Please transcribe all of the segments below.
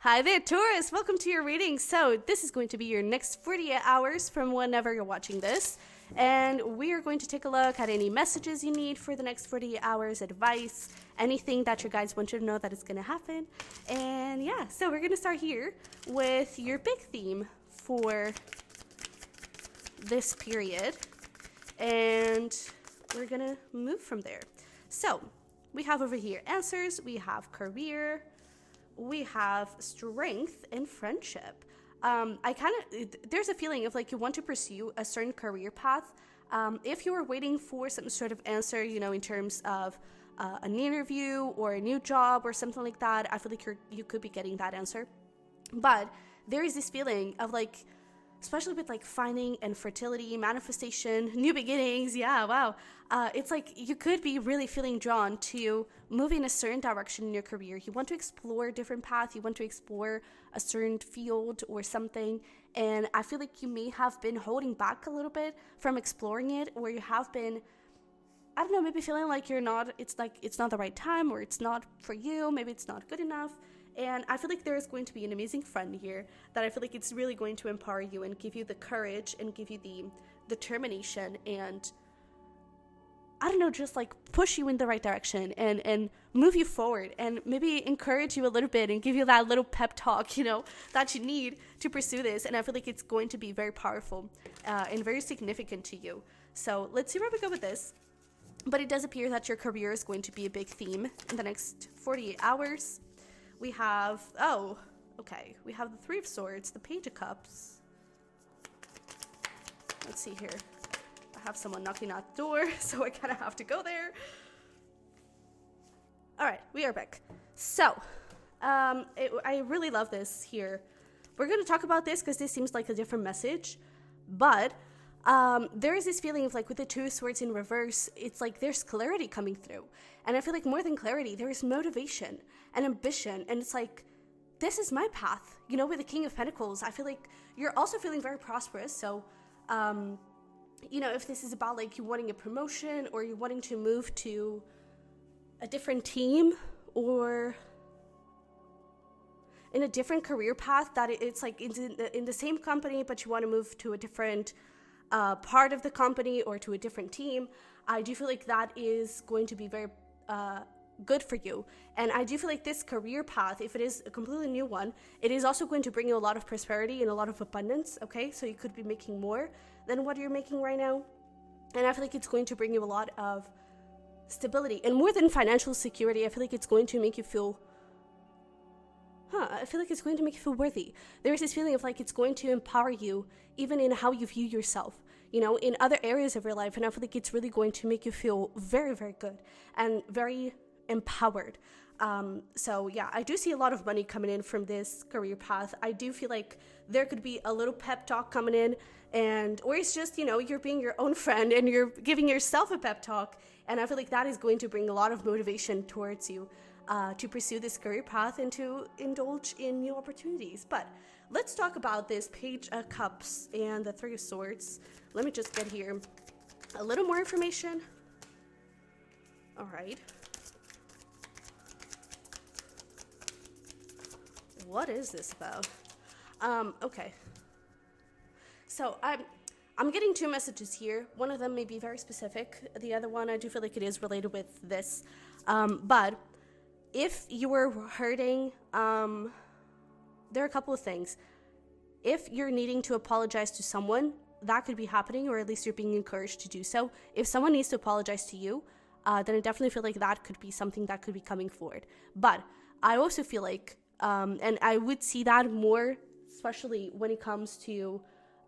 Hi there, Taurus. Welcome to your reading. So this is going to be your next 48 hours from whenever you're watching this. And we are going to take a look at any messages you need for the next 48 hours, advice, anything that your guides want you to know that is going to happen. And yeah, so we're going to start here with your big theme for this period. And we're going to move from there. So we have over here answers, we have career, we have strength and friendship. There's a feeling of like you want to pursue a certain career path. If you were waiting for some sort of answer, in terms of an interview or a new job or something like that, I feel like you could be getting that answer. But there is this feeling of like, especially with like finding and fertility, manifestation, new beginnings. Yeah, wow. It's like you could be really feeling drawn to move in a certain direction in your career. You want to explore a different path. You want to explore a certain field or something. And I feel like you may have been holding back a little bit from exploring it, or you have been, I don't know, maybe feeling like it's not the right time, or it's not for you. Maybe it's not good enough. And I feel like there is going to be an amazing friend here that I feel like it's really going to empower you and give you the courage and give you the determination and, I don't know, just like push you in the right direction and move you forward and maybe encourage you a little bit and give you that little pep talk, that you need to pursue this. And I feel like it's going to be very powerful and very significant to you. So let's see where we go with this. But it does appear that your career is going to be a big theme in the next 48 hours. We have, we have the Three of Swords, the Page of Cups. Let's see here. I have someone knocking at the door, so I kind of have to go there. All right, we are back. So, I really love this here. We're going to talk about this because this seems like a different message, but there is this feeling of like with the Two of Swords in reverse, it's like there's clarity coming through. And I feel like more than clarity, there is motivation and ambition. And it's like, this is my path. With the King of Pentacles, I feel like you're also feeling very prosperous. So, if this is about like you wanting a promotion or you wanting to move to a different team or in a different career path, that it's like in the same company, but you want to move to a different part of the company or to a different team, I do feel like that is going to be very good for you. And I do feel like this career path, if it is a completely new one, it is also going to bring you a lot of prosperity and a lot of abundance. Okay, so you could be making more than what you're making right now. And I feel like it's going to bring you a lot of stability. And more than financial security, I feel like it's going to make you feel worthy. There's this feeling of like it's going to empower you even in how you view yourself, in other areas of your life. And I feel like it's really going to make you feel very, very good and very empowered. So yeah, I do see a lot of money coming in from this career path. I do feel like there could be a little pep talk coming in, or it's just, you're being your own friend and you're giving yourself a pep talk. And I feel like that is going to bring a lot of motivation towards you to pursue this career path and to indulge in new opportunities. But let's talk about this Page of Cups and the Three of Swords. Let me just get here a little more information. All right. What is this about? Okay. So I'm getting two messages here. One of them may be very specific. The other one, I do feel like it is related with this. But if you were hurting, there are a couple of things. If you're needing to apologize to someone, that could be happening, or at least you're being encouraged to do so. If someone needs to apologize to you, then I definitely feel like that could be something that could be coming forward. But I also feel like, and I would see that more, especially when it comes to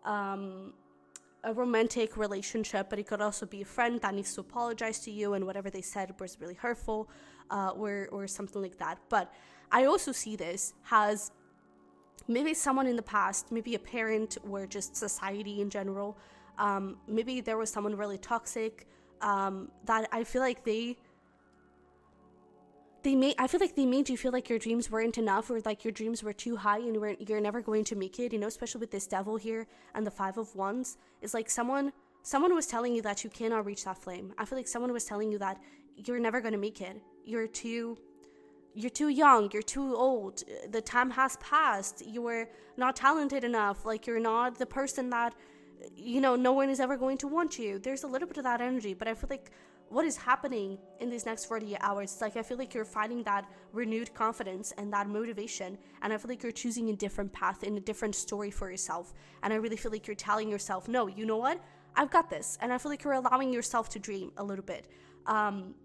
a romantic relationship, but it could also be a friend that needs to apologize to you and whatever they said was really hurtful, or something like that. But I also see this as maybe someone in the past, maybe a parent or just society in general. Maybe there was someone really toxic that I feel like they made you feel like your dreams weren't enough, or like your dreams were too high and you're never going to make it, especially with this Devil here and the Five of Wands. It's like someone was telling you that you cannot reach that flame. I feel like someone was telling you that you're never going to make it. You're too you're too young, you're too old, the time has passed, you're not talented enough, like you're not the person that, no one is ever going to want you. There's a little bit of that energy, but I feel like what is happening in these next 48 hours, it's like I feel like you're finding that renewed confidence and that motivation, and I feel like you're choosing a different path and a different story for yourself, and I really feel like you're telling yourself, no, you know what, I've got this, and I feel like you're allowing yourself to dream a little bit, and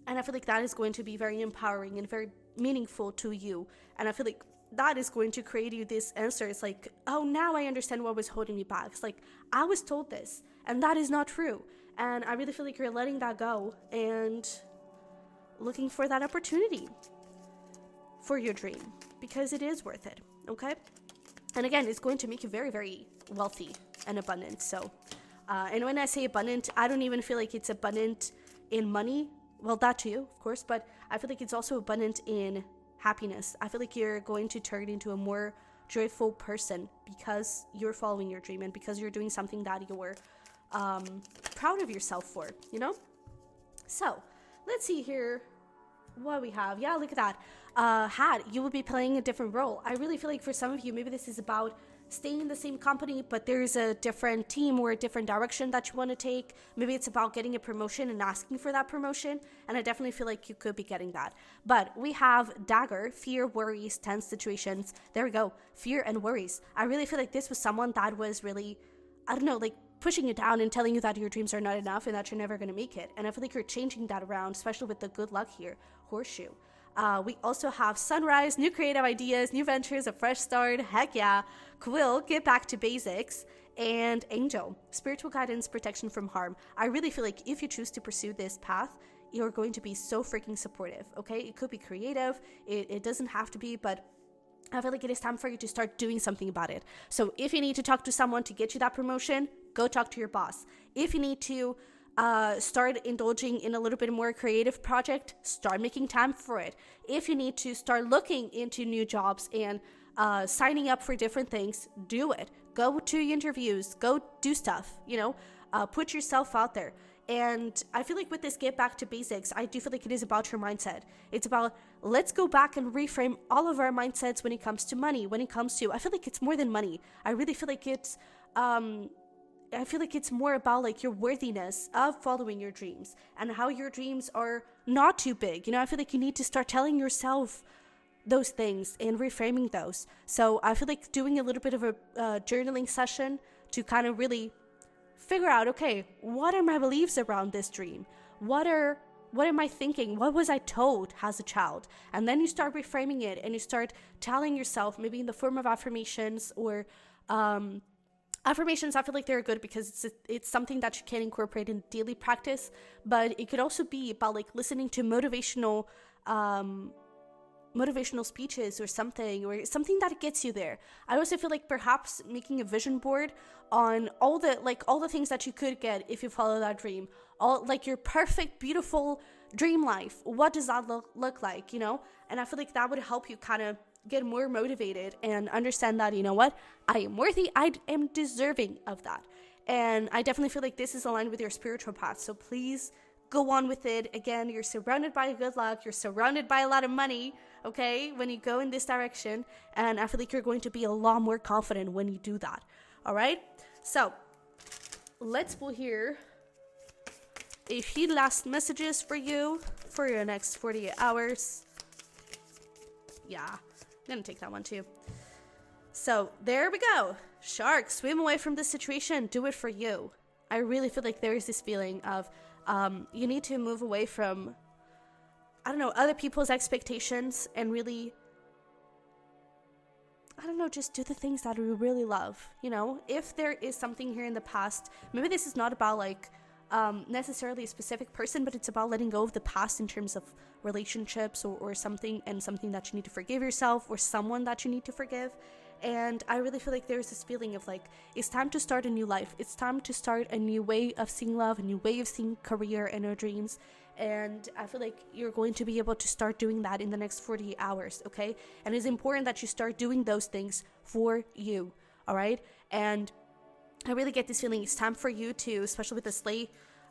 I feel like that is going to be very empowering and very meaningful to you, and I feel like that is going to create you this answer. It's like, oh, now I understand what was holding me back. It's like, I was told this, and that is not true. And I really feel like you're letting that go and looking for that opportunity for your dream, because it is worth it, okay? And again, it's going to make you very, very wealthy and abundant. So, and when I say abundant, I don't even feel like it's abundant in money. Well, that too, of course, but I feel like it's also abundant in happiness. I feel like you're going to turn into a more joyful person because you're following your dream and because you're doing something that you're proud of yourself for, So let's see here what we have. Yeah, look at that. You will be playing a different role. I really feel like for some of you, maybe this is about staying in the same company, but there's a different team or a different direction that you want to take. Maybe it's about getting a promotion and asking for that promotion. And I definitely feel like you could be getting that. But we have dagger, fear, worries, tense situations. There we go. Fear and worries. I really feel like this was someone that was really, pushing you down and telling you that your dreams are not enough and that you're never going to make it. And I feel like you're changing that around, especially with the good luck here, horseshoe. We also have sunrise, new creative ideas, new ventures, a fresh start. Heck yeah. Quill, get back to basics. And angel, spiritual guidance, protection from harm. I really feel like if you choose to pursue this path, you're going to be so freaking supportive, okay? It could be creative. It doesn't have to be, but I feel like it is time for you to start doing something about it. So if you need to talk to someone to get you that promotion, go talk to your boss. If you need to start indulging in a little bit more creative project, start making time for it. If you need to start looking into new jobs and signing up for different things, do it. Go to interviews, go do stuff, put yourself out there. And I feel like with this get back to basics, I do feel like it is about your mindset. It's about, let's go back and reframe all of our mindsets when it comes to money, when it comes to, I feel like it's more than money. I really feel like it's more about like your worthiness of following your dreams and how your dreams are not too big. I feel like you need to start telling yourself those things and reframing those. So I feel like doing a little bit of a journaling session to kind of really figure out, okay, what are my beliefs around this dream? What am I thinking? What was I told as a child? And then you start reframing it and you start telling yourself, maybe in the form of affirmations or affirmations. I feel like they're good because it's something that you can incorporate in daily practice, but it could also be about like listening to motivational speeches or something that gets you there. I also feel like perhaps making a vision board on all the things that you could get if you follow that dream, all like your perfect, beautiful dream life. What does that look like, And I feel like that would help you kind of get more motivated and understand that, what, I am worthy, I am deserving of that. And I definitely feel like this is aligned with your spiritual path. So please go on with it. Again, you're surrounded by good luck. You're surrounded by a lot of money, okay, when you go in this direction. And I feel like you're going to be a lot more confident when you do that. All right. So let's pull here a few last messages for you for your next 48 hours. Yeah, I'm going to take that one too. So there we go. Shark, swim away from this situation. Do it for you. I really feel like there is this feeling of you need to move away from, other people's expectations and really, just do the things that we really love. If there is something here in the past, maybe this is not about like necessarily a specific person, but it's about letting go of the past in terms of relationships or something, and something that you need to forgive yourself or someone that you need to forgive. And I really feel like there's this feeling of like, it's time to start a new life. It's time to start a new way of seeing love, a new way of seeing career and our dreams. And I feel like you're going to be able to start doing that in the next 48 hours, okay? And it's important that you start doing those things for you, all right? And I really get this feeling it's time for you to, especially with the slay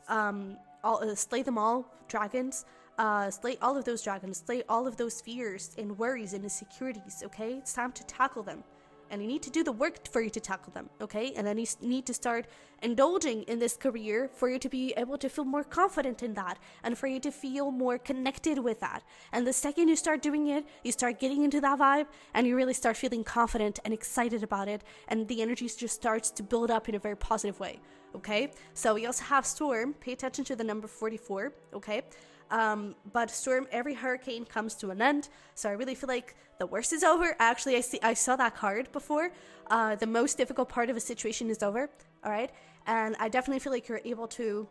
them all dragons, slay all of those dragons, slay all of those fears and worries and insecurities, okay? It's time to tackle them. And you need to do the work for you to tackle them, okay? And then you need to start indulging in this career for you to be able to feel more confident in that and for you to feel more connected with that. And the second you start doing it, you start getting into that vibe and you really start feeling confident and excited about it. And the energy just starts to build up in a very positive way, okay? So we also have Storm. Pay attention to the number 44, okay? But Storm, every hurricane comes to an end. So I really feel like the worst is over. Actually, I saw that card before. The most difficult part of a situation is over. All right. And I definitely feel like you're able to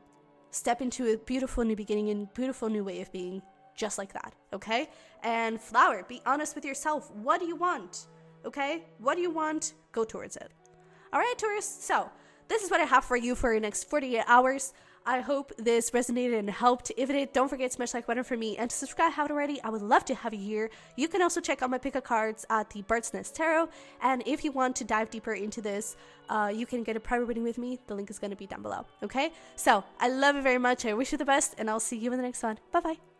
step into a beautiful new beginning and beautiful new way of being just like that. Okay. And Flower, be honest with yourself. What do you want? Okay. What do you want? Go towards it. All right, Taurus. So this is what I have for you for your next 48 hours. I hope this resonated and helped. If it did, don't forget to smash like button for me and to subscribe if you haven't already. I would love to have you here. You can also check out my pick of cards at the Bird's Nest Tarot. And if you want to dive deeper into this, you can get a private reading with me. The link is going to be down below. Okay? So I love you very much. I wish you the best, and I'll see you in the next one. Bye-bye.